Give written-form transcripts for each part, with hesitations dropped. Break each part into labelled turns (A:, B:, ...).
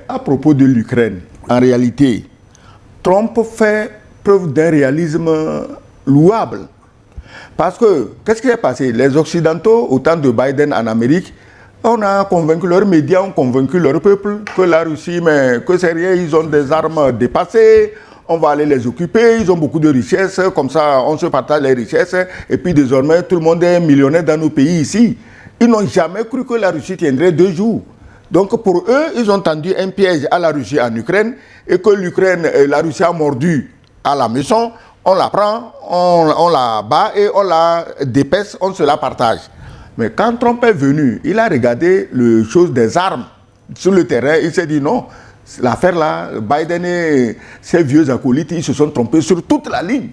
A: À propos de l'Ukraine, en réalité, Trump fait preuve d'un réalisme louable. Parce que, qu'est-ce qui est passé? Les Occidentaux, au temps de Biden en Amérique, on a convaincu leurs médias, ont convaincu leur peuple que la Russie, mais que c'est rien, ils ont des armes dépassées, on va aller les occuper, ils ont beaucoup de richesses, comme ça on se partage les richesses, et puis désormais tout le monde est millionnaire dans nos pays ici. Ils n'ont jamais cru que la Russie tiendrait 2 jours. Donc pour eux, ils ont tendu un piège à la Russie en Ukraine, et que la Russie a mordu à la maison, on la prend, on la bat et on la dépaisse, on se la partage. Mais quand Trump est venu, il a regardé le chose des armes sur le terrain, il s'est dit non, l'affaire là, Biden et ses vieux acolytes, ils se sont trompés sur toute la ligne.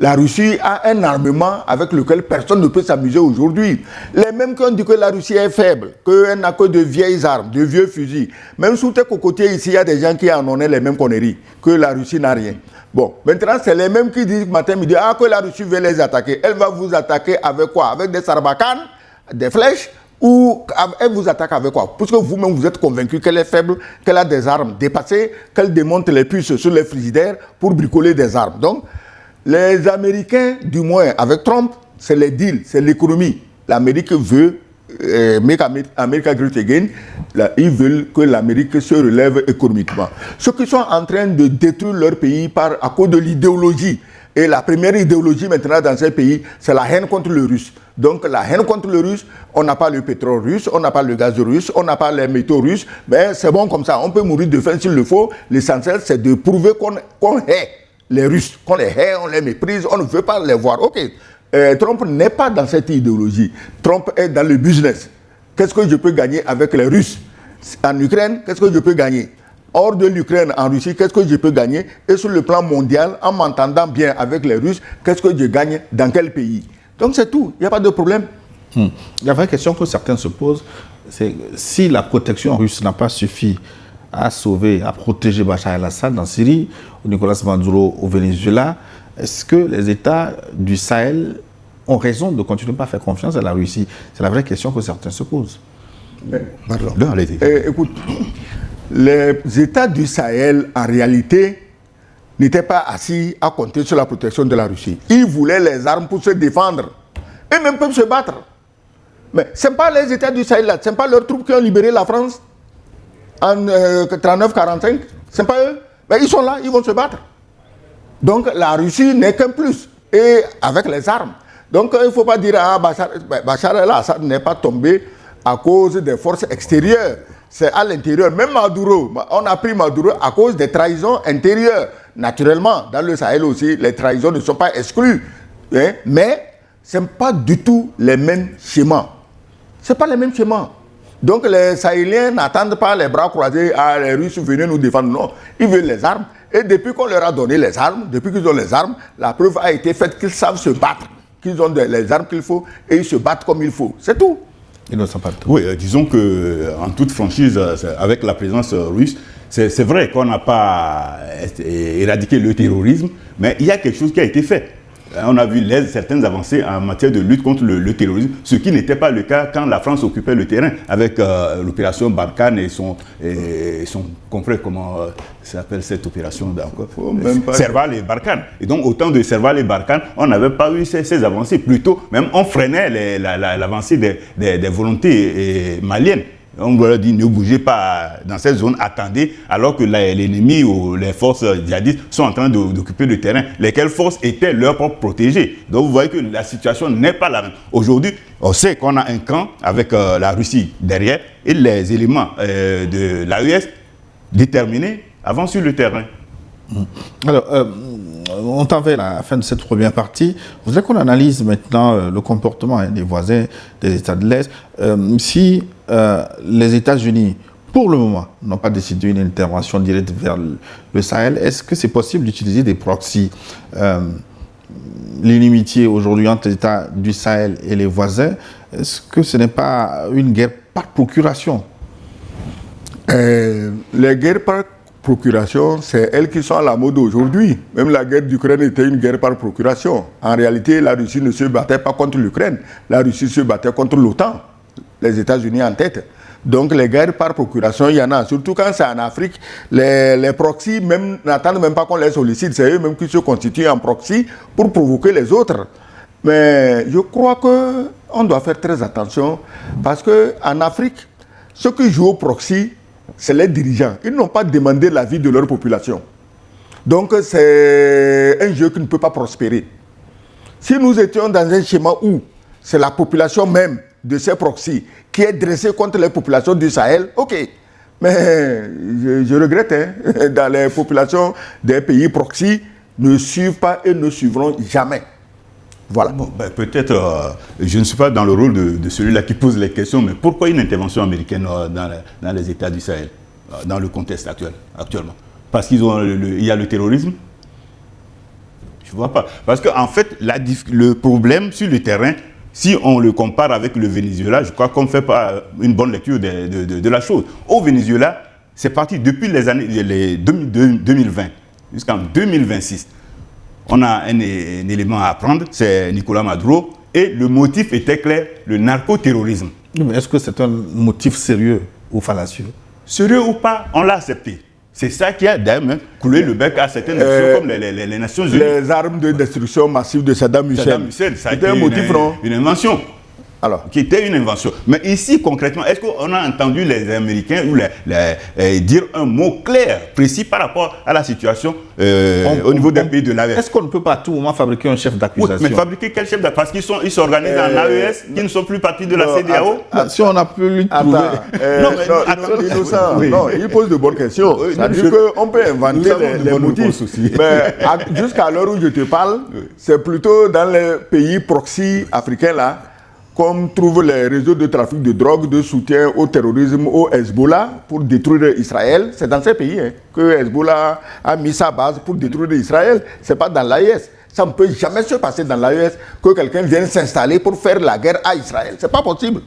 A: La Russie a un armement avec lequel personne ne peut s'amuser aujourd'hui. Les mêmes qui ont dit que la Russie est faible, qu'elle n'a que de vieilles armes, de vieux fusils. Même sous tes cocotiers ici, il y a des gens qui en ont les mêmes conneries, que la Russie n'a rien. Bon, maintenant, c'est les mêmes qui disent matin, midi, que la Russie veut les attaquer. Elle va vous attaquer avec quoi? Avec des sarbacanes, des flèches, ou elle vous attaque avec quoi? Puisque vous-même, vous êtes convaincu qu'elle est faible, qu'elle a des armes dépassées, qu'elle démonte les puces sur les frigidaires pour bricoler des armes. Donc, les Américains, du moins avec Trump, c'est les deals, c'est l'économie. L'Amérique veut Make America Great Again. Ils veulent que l'Amérique se relève économiquement. Ceux qui sont en train de détruire leur pays à cause de l'idéologie. Et la première idéologie maintenant dans ces pays, c'est la haine contre le russe. Donc la haine contre le russe, on n'a pas le pétrole russe, on n'a pas le gaz russe, on n'a pas les métaux russes, mais c'est bon comme ça, on peut mourir de faim s'il le faut. L'essentiel, c'est de prouver qu'on hait les Russes, qu'on les hait, on les méprise, on ne veut pas les voir. Ok, Trump n'est pas dans cette idéologie. Trump est dans le business. Qu'est-ce que je peux gagner avec les Russes? En Ukraine, qu'est-ce que je peux gagner? Hors de l'Ukraine, en Russie, qu'est-ce que je peux gagner? Et sur le plan mondial, en m'entendant bien avec les Russes, qu'est-ce que je gagne dans quel pays? Donc c'est tout, il n'y a pas de problème.
B: La vraie question que certains se posent, c'est si la protection russe n'a pas suffi à sauver, à protéger Bachar el-Assad en Syrie, ou Nicolas Maduro au Venezuela, est-ce que les États du Sahel ont raison de continuer à faire confiance à la Russie? C'est la vraie question que certains se posent.
A: Écoute, les États du Sahel, en réalité, n'étaient pas assis à compter sur la protection de la Russie. Ils voulaient les armes pour se défendre. Et même peuvent se battre. Mais ce n'est pas les États du Sahel, ce n'est pas leurs troupes qui ont libéré la France en 39-45. Ce n'est pas eux. Mais ils sont là, ils vont se battre. Donc la Russie n'est qu'un plus. Et avec les armes. Donc il ne faut pas dire que Bachar el-Assad n'est pas tombé à cause des forces extérieures. C'est à l'intérieur. Même Maduro, on a pris Maduro à cause des trahisons intérieures. Naturellement, dans le Sahel aussi, les trahisons ne sont pas exclues. Hein? Mais ce n'est pas du tout les mêmes schémas. Ce n'est pas les mêmes schémas. Donc les Sahéliens n'attendent pas les bras croisés à les Russes venir nous défendre. Non, ils veulent les armes. Et depuis qu'on leur a donné les armes, depuis qu'ils ont les armes, la preuve a été faite qu'ils savent se battre, qu'ils ont les armes qu'il faut et ils se battent comme il faut. C'est tout.
C: Oui, disons qu'en toute franchise, avec la présence russe, c'est vrai qu'on n'a pas éradiqué le terrorisme, mais il y a quelque chose qui a été fait. On a vu certaines avancées en matière de lutte contre le terrorisme, ce qui n'était pas le cas quand la France occupait le terrain, avec l'opération Barkhane et son confrère, comment s'appelle cette opération Serval et Barkhane. Et donc, au temps de Serval et Barkhane, on n'avait pas eu ces avancées. Plutôt, même on freinait l'avancée des volontés maliennes. On leur dit ne bougez pas dans cette zone, attendez, alors que l'ennemi ou les forces djihadistes sont en train d'occuper le terrain, lesquelles forces étaient leurs propres protégés. Donc vous voyez que la situation n'est pas la même. Aujourd'hui, on sait qu'on a un camp avec la Russie derrière et les éléments de l'AES déterminés avancent sur le terrain.
B: Alors, on tend vers la fin de cette première partie. Vous voulez qu'on analyse maintenant le comportement des voisins des États de l'Est. Si les États-Unis, pour le moment, n'ont pas décidé une intervention directe vers le Sahel, est-ce que c'est possible d'utiliser des proxys? L'inimitié aujourd'hui entre les États du Sahel et les voisins, est-ce que ce n'est pas une guerre par procuration?
A: Les guerres par procuration, c'est elles qui sont à la mode aujourd'hui. Même la guerre d'Ukraine était une guerre par procuration. En réalité, la Russie ne se battait pas contre l'Ukraine. La Russie se battait contre l'OTAN, les États-Unis en tête. Donc les guerres par procuration, il y en a. Surtout quand c'est en Afrique, les proxys même n'attendent même pas qu'on les sollicite. C'est eux-mêmes qui se constituent en proxy pour provoquer les autres. Mais je crois qu'on doit faire très attention parce qu'en Afrique, ceux qui jouent au proxy, c'est les dirigeants. Ils n'ont pas demandé l'avis de leur population. Donc c'est un jeu qui ne peut pas prospérer. Si nous étions dans un schéma où c'est la population même de ces proxys qui est dressée contre les populations du Sahel, ok. Mais je regrette, hein, dans les populations des pays proxys ne suivent pas et ne suivront jamais. Voilà.
C: Bon, ben, peut-être, je ne suis pas dans le rôle de celui-là qui pose les questions, mais pourquoi une intervention américaine dans les États du Sahel, dans le contexte actuellement? Parce qu'il y a le terrorisme? Je ne vois pas. Parce qu'en fait, le problème sur le terrain, si on le compare avec le Venezuela, je crois qu'on ne fait pas une bonne lecture de la chose. Au Venezuela, c'est parti depuis les années 2020 jusqu'en 2026. On a un élément à apprendre, c'est Nicolás Maduro, et le motif était clair, le narcoterrorisme.
B: Mais est-ce que c'est un motif sérieux ou fallacieux?
C: Sérieux ou pas, on l'a accepté. C'est ça qui a d'ailleurs coulé le bec à certaines nations comme les Nations Unies.
A: Les armes de destruction massive de Saddam Hussein.
C: C'était un motif, non? Une invention. Alors, qui était une invention. Mais ici, concrètement, est-ce qu'on a entendu les Américains dire un mot clair, précis par rapport à la situation au niveau des pays de l'AES?
B: Est-ce qu'on ne peut pas à tout moment fabriquer un chef d'accusation?
C: Oui, mais fabriquer quel chef d'accusation? Parce qu'ils s'organisent en AES, qui ne sont plus partis de la CEDEAO.
B: Si on a pu lui trouver...
A: Non, il pose de bonnes questions. C'est-à-dire qu'on peut inventer les motifs. Mais jusqu'à l'heure où je te parle, c'est plutôt dans les pays proxy africains là, qu'on trouve les réseaux de trafic de drogue, de soutien au terrorisme, au Hezbollah, pour détruire Israël. C'est dans ces pays que Hezbollah a mis sa base pour détruire Israël. Ce n'est pas dans l'AES. Ça ne peut jamais se passer dans l'AES que quelqu'un vienne s'installer pour faire la guerre à Israël. Ce n'est pas possible.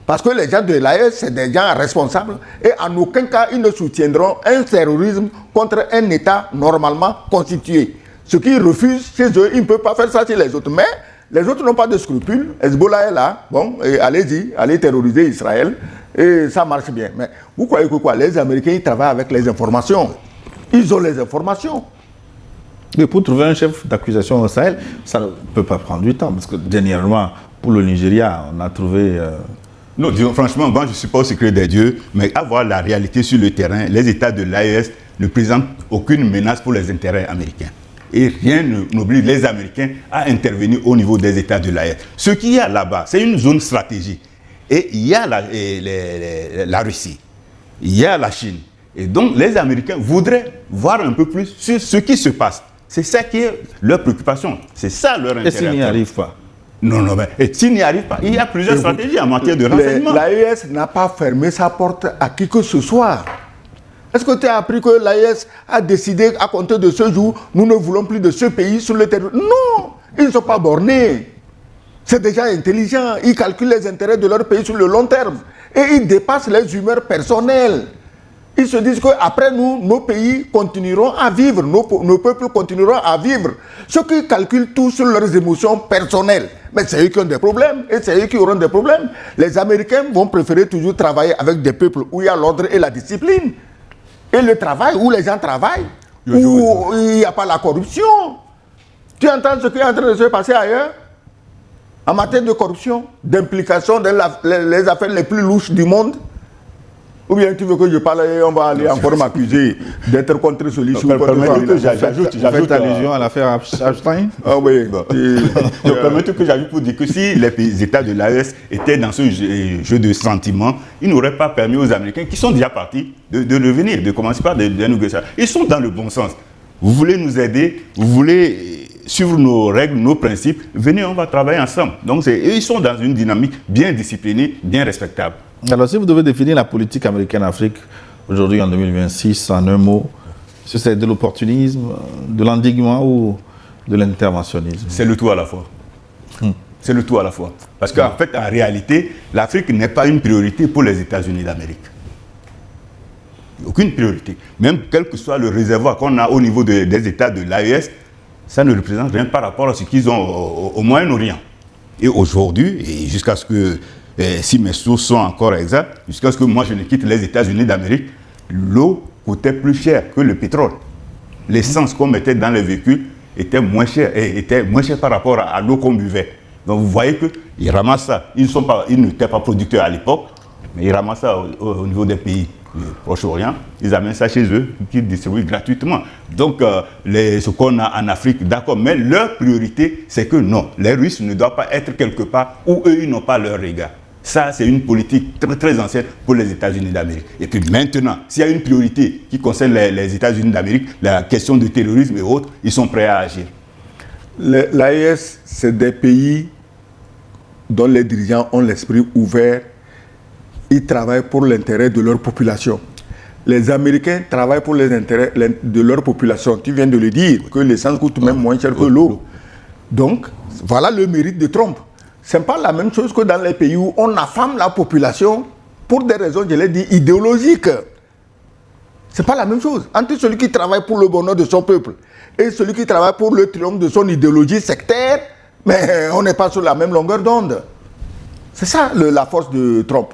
A: Parce que les gens de l'AES, c'est des gens responsables. Et en aucun cas, ils ne soutiendront un terrorisme contre un État normalement constitué. Ce qu'ils refusent chez eux, ils ne peuvent pas faire ça chez les autres. Mais les autres n'ont pas de scrupules. Hezbollah est là. Bon, allez-y, allez terroriser Israël. Et ça marche bien. Mais vous croyez que quoi? Les Américains, ils travaillent avec les informations. Ils ont les informations.
B: Mais pour trouver un chef d'accusation au Sahel, ça ne peut pas prendre du temps. Parce que dernièrement, pour le Nigeria, on a trouvé...
C: Non, disons, franchement, moi, je ne suis pas au secret des dieux, mais à voir la réalité sur le terrain, les États de l'AES ne présentent aucune menace pour les intérêts américains. Et rien n'oblige les Américains à intervenir au niveau des États de l'AES. Ce qu'il y a là-bas, c'est une zone stratégique. Et il y a la Russie, il y a la Chine. Et donc, les Américains voudraient voir un peu plus sur ce qui se passe. C'est ça qui est leur préoccupation. C'est ça leur intérêt.
B: Et s'ils n'y arrivent pas?
C: Non, mais s'ils n'y arrivent pas, il y a plusieurs stratégies en matière de renseignement.
A: L'AES n'a pas fermé sa porte à qui que ce soit. Est-ce que tu as appris que l'AES a décidé à compter de ce jour, nous ne voulons plus de ce pays sur le territoire? Non, ils ne sont pas bornés. C'est déjà intelligent. Ils calculent les intérêts de leur pays sur le long terme. Et ils dépassent les humeurs personnelles. Ils se disent qu'après nous, nos pays continueront à vivre, nos peuples continueront à vivre. Ceux qui calculent tout sur leurs émotions personnelles, mais c'est eux qui ont des problèmes et c'est eux qui auront des problèmes. Les Américains vont préférer toujours travailler avec des peuples où il y a l'ordre et la discipline. Et le travail, où les gens travaillent, où il n'y a pas la corruption. Tu entends ce qui est en train de se passer ailleurs? En matière de corruption, d'implication dans les affaires les plus louches du monde? Ou bien tu veux que je parle et on va aller encore m'accuser d'être contre celui qui
B: j'ajoute allusion à l'affaire Epstein.
A: Ah oui.
C: Permettez que j'ajoute pour dire que si les États de l'AES étaient dans ce jeu de sentiments, ils n'auraient pas permis aux Américains, qui sont déjà partis, de revenir, de commencer par des négociations. Ils sont dans le bon sens. Vous voulez nous aider, vous voulez suivre nos règles, nos principes, venez, on va travailler ensemble. Donc ils sont dans une dynamique bien disciplinée, bien respectable.
B: Alors, si vous devez définir la politique américaine en Afrique, aujourd'hui en 2026, en un mot, c'est de l'opportunisme, de l'endiguement ou de l'interventionnisme?
C: C'est le tout à la fois. C'est le tout à la fois. Parce qu'en fait, en réalité, l'Afrique n'est pas une priorité pour les États-Unis d'Amérique. Aucune priorité. Même quel que soit le réservoir qu'on a au niveau des États de l'AES, ça ne représente rien par rapport à ce qu'ils ont au Moyen-Orient. Et aujourd'hui, et jusqu'à ce que si mes sources sont encore exactes, jusqu'à ce que moi je ne quitte les États-Unis d'Amérique, l'eau coûtait plus cher que le pétrole. L'essence qu'on mettait dans les véhicules était moins cher par rapport à l'eau qu'on buvait. Donc vous voyez qu'ils ramassent ça. Ils n'étaient pas producteurs à l'époque, mais ils ramassent ça au niveau des pays du Proche-Orient. Ils amènent ça chez eux, qu'ils distribuent gratuitement. Donc ce qu'on a en Afrique, d'accord, mais leur priorité, c'est que non, les Russes ne doivent pas être quelque part où eux, ils n'ont pas leur regard. Ça, c'est une politique très, très ancienne pour les États-Unis d'Amérique. Et puis maintenant, s'il y a une priorité qui concerne les États-Unis d'Amérique, la question du terrorisme et autres, ils sont prêts à agir.
A: L'AES, c'est des pays dont les dirigeants ont l'esprit ouvert. Ils travaillent pour l'intérêt de leur population. Les Américains travaillent pour les intérêts de leur population. Tu viens de le dire, que l'essence coûte même moins cher que l'eau. Donc, voilà le mérite de Trump. Ce n'est pas la même chose que dans les pays où on affame la population pour des raisons, je l'ai dit, idéologiques. Ce n'est pas la même chose. Entre celui qui travaille pour le bonheur de son peuple et celui qui travaille pour le triomphe de son idéologie sectaire, mais on n'est pas sur la même longueur d'onde. C'est ça la force de Trump.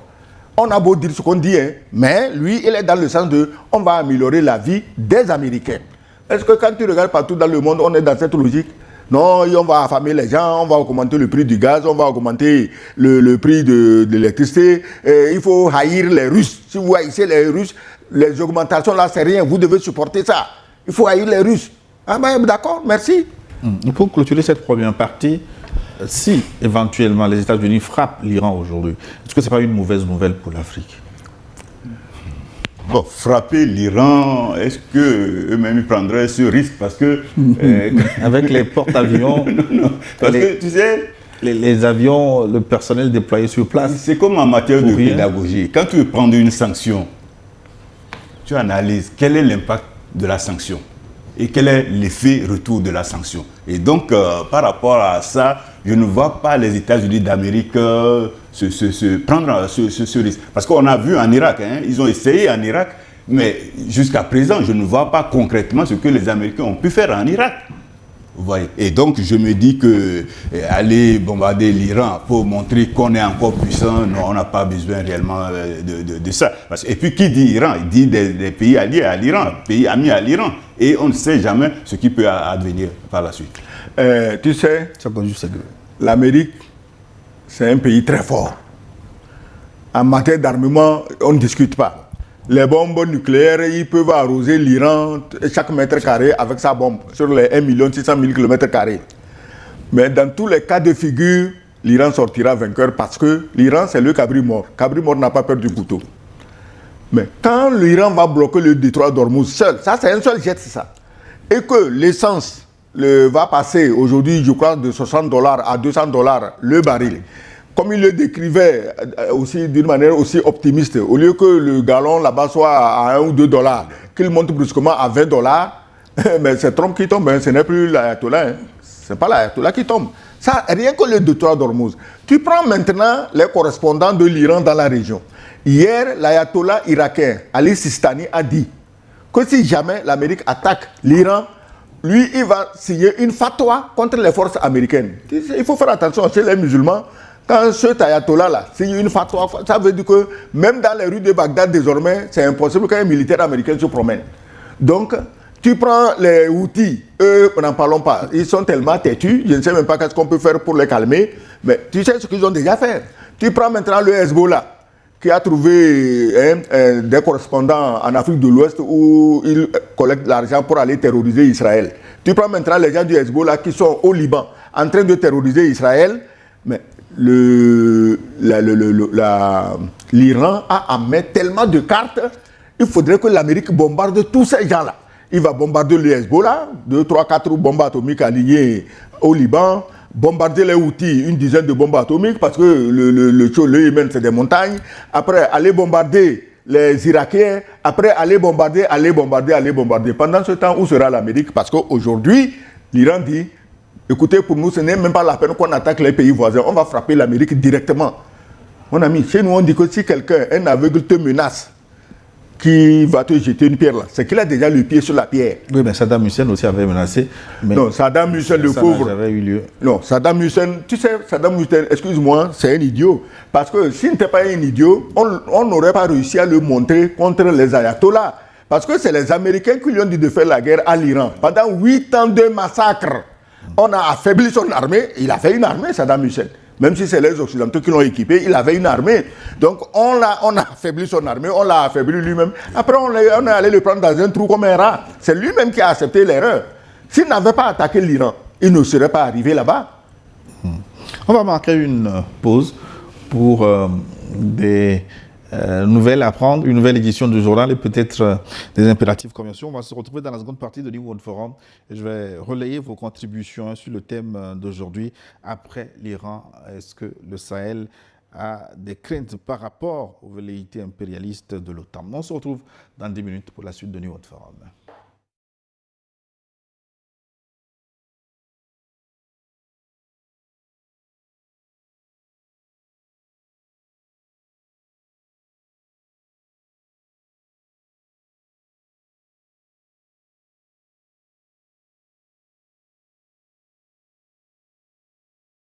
A: On a beau dire ce qu'on dit, hein, mais lui, il est dans le sens de on va améliorer la vie des Américains. Est-ce que quand tu regardes partout dans le monde, on est dans cette logique? Non, on va affamer les gens, on va augmenter le prix du gaz, on va augmenter le prix de l'électricité. Il faut haïr les Russes. Si vous haïssez les Russes, les augmentations là, c'est rien. Vous devez supporter ça. Il faut haïr les Russes. Ah ben d'accord, merci.
B: Pour clôturer cette première partie, si éventuellement les États-Unis frappent l'Iran aujourd'hui, est-ce que ce n'est pas une mauvaise nouvelle pour l'Afrique?
C: Bon, frapper l'Iran, est-ce qu'eux-mêmes prendraient ce risque? Parce que...
B: Avec les porte-avions,
C: parce que tu sais...
B: Les avions, le personnel déployé sur place.
C: C'est comme en matière de pédagogie. Quand tu veux prendre une sanction, tu analyses quel est l'impact de la sanction et quel est l'effet retour de la sanction. Et donc, par rapport à ça, je ne vois pas les États-Unis d'Amérique prendre ce risque. Parce qu'on a vu en Irak, hein, ils ont essayé en Irak, mais jusqu'à présent, je ne vois pas concrètement ce que les Américains ont pu faire en Irak. Vous voyez. Et donc, je me dis que aller bombarder l'Iran pour montrer qu'on est encore puissant, non, on n'a pas besoin réellement de ça. Et puis, qui dit Iran? Il dit des pays alliés à l'Iran, pays amis à l'Iran. Et on ne sait jamais ce qui peut advenir par la suite.
A: Tu sais, l'Amérique, c'est un pays très fort. En matière d'armement, on ne discute pas. Les bombes nucléaires, ils peuvent arroser l'Iran chaque mètre carré avec sa bombe sur les 1 600 000 km². Mais dans tous les cas de figure, l'Iran sortira vainqueur parce que l'Iran, c'est le cabri mort. Cabri mort n'a pas peur du couteau. Mais quand l'Iran va bloquer le détroit d'Ormuz seul, ça c'est un seul jet, c'est ça. Et que l'essence va passer aujourd'hui, je crois, de $60 à $200 le baril. Comme il le décrivait aussi d'une manière aussi optimiste, au lieu que le gallon là-bas soit à 1 ou 2 $, qu'il monte brusquement à $20, mais c'est Trump qui tombe, hein, ce n'est plus l'ayatollah. Hein. Ce n'est pas l'ayatollah qui tombe. Ça, rien que le détroit d'Ormuz. Tu prends maintenant les correspondants de l'Iran dans la région. Hier, l'ayatollah irakien Ali Sistani a dit que si jamais l'Amérique attaque l'Iran, lui, il va signer une fatwa contre les forces américaines. Il faut faire attention chez les musulmans. Quand ce ayatollah-là signe une fatwa, ça veut dire que même dans les rues de Bagdad, désormais, c'est impossible qu'un militaire américain se promène. Donc, tu prends les Houthis, eux, n'en parlons pas. Ils sont tellement têtus, je ne sais même pas ce qu'on peut faire pour les calmer, mais tu sais ce qu'ils ont déjà fait. Tu prends maintenant le Hezbollah, qui a trouvé des correspondants en Afrique de l'Ouest où ils collectent l'argent pour aller terroriser Israël. Tu prends maintenant les gens du Hezbollah qui sont au Liban en train de terroriser Israël, mais l'Iran a à mettre tellement de cartes, il faudrait que l'Amérique bombarde tous ces gens-là. Il va bombarder le Hezbollah, 2, 3, 4 bombes atomiques alignées au Liban, bombarder les Houthis, une dizaine de bombes atomiques, parce que le Yémen, c'est des montagnes. Après, aller bombarder les Irakiens. Après, aller bombarder. Pendant ce temps, où sera l'Amérique? Parce qu'aujourd'hui, l'Iran dit, écoutez, pour nous, ce n'est même pas la peine qu'on attaque les pays voisins. On va frapper l'Amérique directement. Mon ami, chez nous, on dit que si quelqu'un, un aveugle, te menace, qui va te jeter une pierre là. C'est qu'il a déjà le pied sur la pierre.
B: Oui, mais Saddam Hussein aussi avait menacé. Mais
A: Non, Saddam Hussein, le
B: ça
A: pauvre.
B: n'a jamais eu lieu.
A: Non, Saddam Hussein, tu sais, Saddam Hussein, excuse-moi, c'est un idiot. Parce que s'il n'était pas un idiot, on n'aurait pas réussi à le montrer contre les ayatollahs. Parce que c'est les Américains qui lui ont dit de faire la guerre à l'Iran. Pendant 8 ans de massacres, on a affaibli son armée. Il a fait une armée, Saddam Hussein. Même si c'est les Occidentaux qui l'ont équipé, il avait une armée. Donc on a affaibli son armée, on l'a affaibli lui-même. Après, on est allé le prendre dans un trou comme un rat. C'est lui-même qui a accepté l'erreur. S'il n'avait pas attaqué l'Iran, il ne serait pas arrivé là-bas.
B: On va marquer une pause pour des nouvelles à prendre, une nouvelle édition du journal et peut-être des impératifs commerciaux. On va se retrouver dans la seconde partie de New World Forum et je vais relayer vos contributions sur le thème d'aujourd'hui. Après l'Iran, est-ce que le Sahel a des craintes par rapport aux velléités impérialistes de l'OTAN? On se retrouve dans 10 minutes pour la suite de New World Forum.